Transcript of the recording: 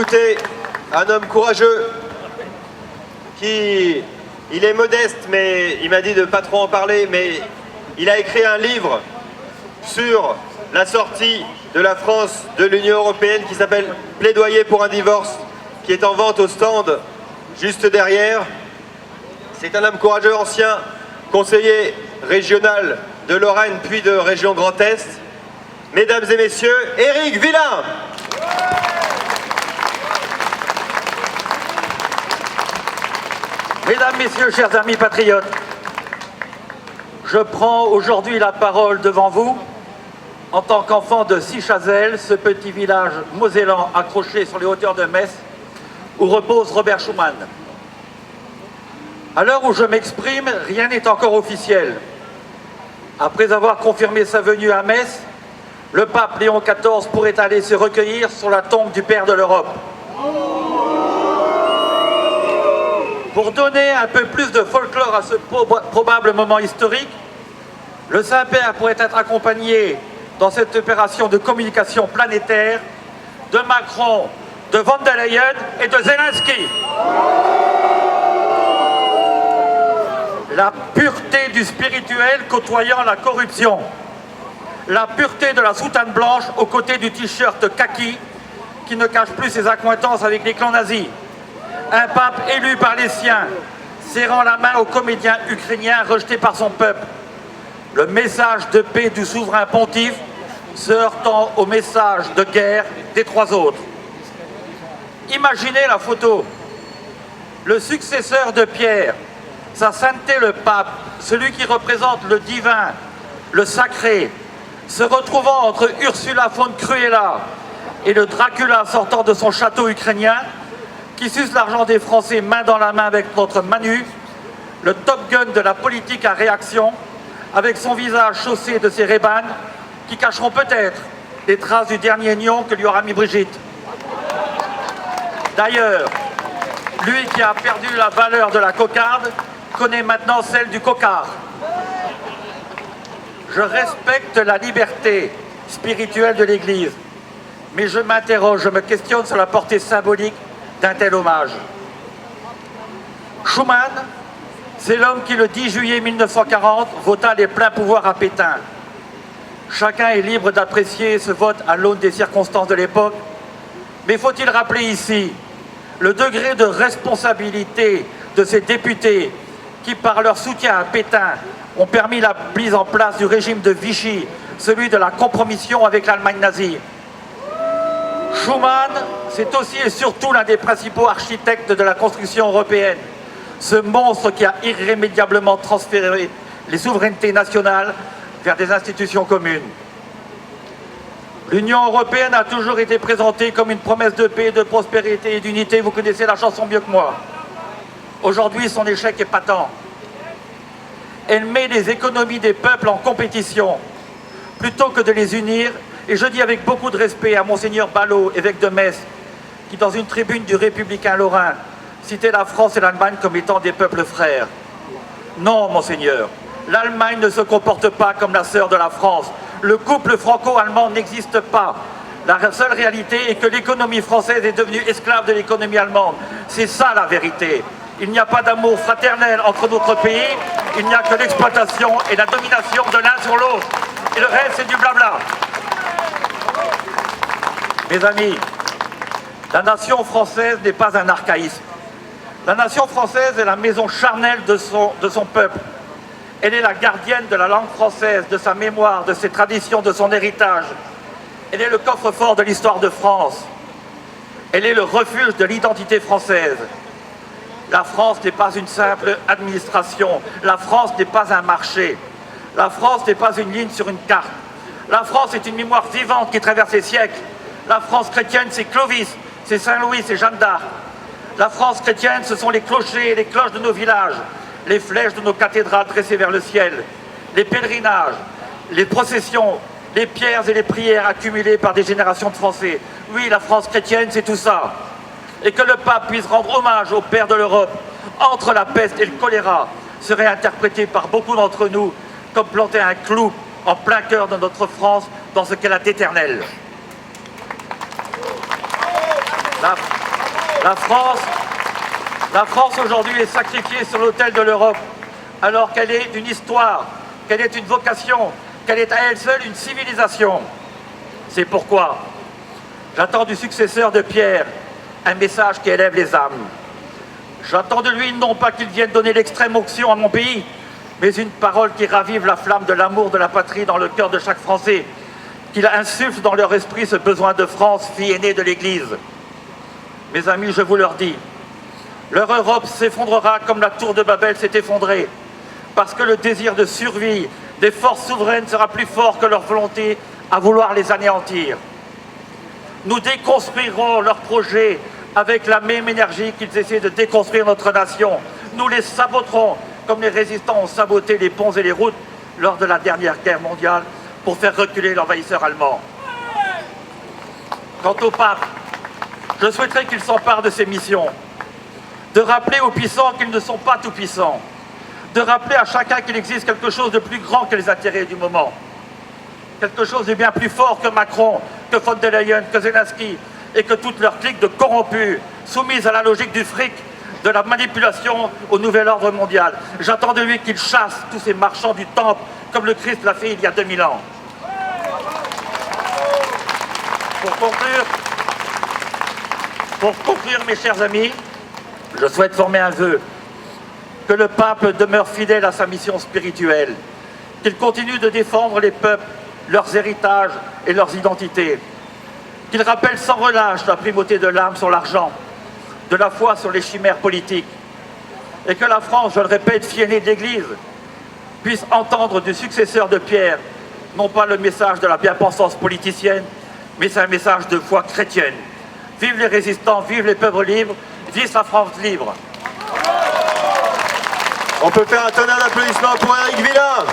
Écoutez, un homme courageux il est modeste, mais il m'a dit de ne pas trop en parler, mais il a écrit un livre sur la sortie de la France de l'Union européenne qui s'appelle Plaidoyer pour un divorce, qui est en vente au stand juste derrière. C'est un homme courageux, ancien conseiller régional de Lorraine puis de région Grand Est. Mesdames et messieurs, Éric Villain. Mesdames, Messieurs, chers amis patriotes, je prends aujourd'hui la parole devant vous en tant qu'enfant de Sichazel, ce petit village mosellan accroché sur les hauteurs de Metz, où repose Robert Schuman. À l'heure où je m'exprime, rien n'est encore officiel. Après avoir confirmé sa venue à Metz, le pape Léon XIV pourrait aller se recueillir sur la tombe du Père de l'Europe. Pour donner un peu plus de folklore à ce probable moment historique, le Saint-Père pourrait être accompagné dans cette opération de communication planétaire de Macron, de von der Leyen et de Zelensky. La pureté du spirituel côtoyant la corruption. La pureté de la soutane blanche aux côtés du t-shirt kaki qui ne cache plus ses accointances avec les clans nazis. Un pape élu par les siens, serrant la main aux comédiens ukrainiens rejetés par son peuple. Le message de paix du souverain pontife se heurtant au message de guerre des trois autres. Imaginez la photo. Le successeur de Pierre, sa sainteté le pape, celui qui représente le divin, le sacré, se retrouvant entre Ursula von Cruella et le Dracula sortant de son château ukrainien, qui suce l'argent des Français main dans la main avec notre Manu, le Top Gun de la politique à réaction, avec son visage chaussé de ses Ray-Ban, qui cacheront peut-être les traces du dernier nion que lui aura mis Brigitte. D'ailleurs, lui qui a perdu la valeur de la cocarde, connaît maintenant celle du cocard. Je respecte la liberté spirituelle de l'Église, mais je m'interroge, je me questionne sur la portée symbolique d'un tel hommage. Schuman, c'est l'homme qui, le 10 juillet 1940, vota les pleins pouvoirs à Pétain. Chacun est libre d'apprécier ce vote à l'aune des circonstances de l'époque, mais faut-il rappeler ici le degré de responsabilité de ces députés qui, par leur soutien à Pétain, ont permis la mise en place du régime de Vichy, celui de la compromission avec l'Allemagne nazie. Schuman, c'est aussi et surtout l'un des principaux architectes de la construction européenne. Ce monstre qui a irrémédiablement transféré les souverainetés nationales vers des institutions communes. L'Union européenne a toujours été présentée comme une promesse de paix, de prospérité et d'unité. Vous connaissez la chanson mieux que moi. Aujourd'hui, son échec est patent. Elle met les économies des peuples en compétition, plutôt que de les unir. Et je dis avec beaucoup de respect à Monseigneur Ballot, évêque de Metz, qui dans une tribune du Républicain lorrain citait la France et l'Allemagne comme étant des peuples frères. Non, Monseigneur, l'Allemagne ne se comporte pas comme la sœur de la France. Le couple franco-allemand n'existe pas. La seule réalité est que l'économie française est devenue esclave de l'économie allemande. C'est ça la vérité. Il n'y a pas d'amour fraternel entre notre pays, il n'y a que l'exploitation et la domination de l'un sur l'autre. Et le reste, c'est du blabla. Mes amis, la nation française n'est pas un archaïsme. La nation française est la maison charnelle de son peuple. Elle est la gardienne de la langue française, de sa mémoire, de ses traditions, de son héritage. Elle est le coffre-fort de l'histoire de France. Elle est le refuge de l'identité française. La France n'est pas une simple administration. La France n'est pas un marché. La France n'est pas une ligne sur une carte. La France est une mémoire vivante qui traverse les siècles. La France chrétienne, c'est Clovis, c'est Saint-Louis, c'est Jeanne d'Arc. La France chrétienne, ce sont les clochers et les cloches de nos villages, les flèches de nos cathédrales dressées vers le ciel, les pèlerinages, les processions, les pierres et les prières accumulées par des générations de Français. Oui, la France chrétienne, c'est tout ça. Et que le pape puisse rendre hommage au Père de l'Europe entre la peste et le choléra serait interprété par beaucoup d'entre nous comme planter un clou en plein cœur de notre France dans ce qu'elle a d'éternel. La France aujourd'hui est sacrifiée sur l'autel de l'Europe, alors qu'elle est une histoire, qu'elle est une vocation, qu'elle est à elle seule une civilisation. C'est pourquoi j'attends du successeur de Pierre un message qui élève les âmes. J'attends de lui non pas qu'il vienne donner l'extrême onction à mon pays, mais une parole qui ravive la flamme de l'amour de la patrie dans le cœur de chaque Français, qu'il insuffle dans leur esprit ce besoin de France, fille aînée de l'Église. Mes amis, je vous le dis, leur Europe s'effondrera comme la tour de Babel s'est effondrée, parce que le désir de survie des forces souveraines sera plus fort que leur volonté à vouloir les anéantir. Nous déconstruirons leurs projets avec la même énergie qu'ils essaient de déconstruire notre nation. Nous les saboterons comme les résistants ont saboté les ponts et les routes lors de la dernière guerre mondiale pour faire reculer l'envahisseur allemand. Quant au pape, je souhaiterais qu'il s'empare de ses missions, de rappeler aux puissants qu'ils ne sont pas tout puissants, de rappeler à chacun qu'il existe quelque chose de plus grand que les intérêts du moment, quelque chose de bien plus fort que Macron, que von der Leyen, que Zelensky, et que toute leur clique de corrompus, soumise à la logique du fric, de la manipulation au nouvel ordre mondial. J'attends de lui qu'il chasse tous ces marchands du temple, comme le Christ l'a fait il y a 2000 ans. Pour conclure, mes chers amis, je souhaite former un vœu, que le pape demeure fidèle à sa mission spirituelle, qu'il continue de défendre les peuples, leurs héritages et leurs identités, qu'il rappelle sans relâche la primauté de l'âme sur l'argent, de la foi sur les chimères politiques, et que la France, je le répète, fille aînée de l'Église, puisse entendre du successeur de Pierre, non pas le message de la bien-pensance politicienne, mais c'est un message de foi chrétienne. Vive les résistants, vive les peuples libres, vive la France libre. On peut faire un tonnerre d'applaudissements pour Éric Villard.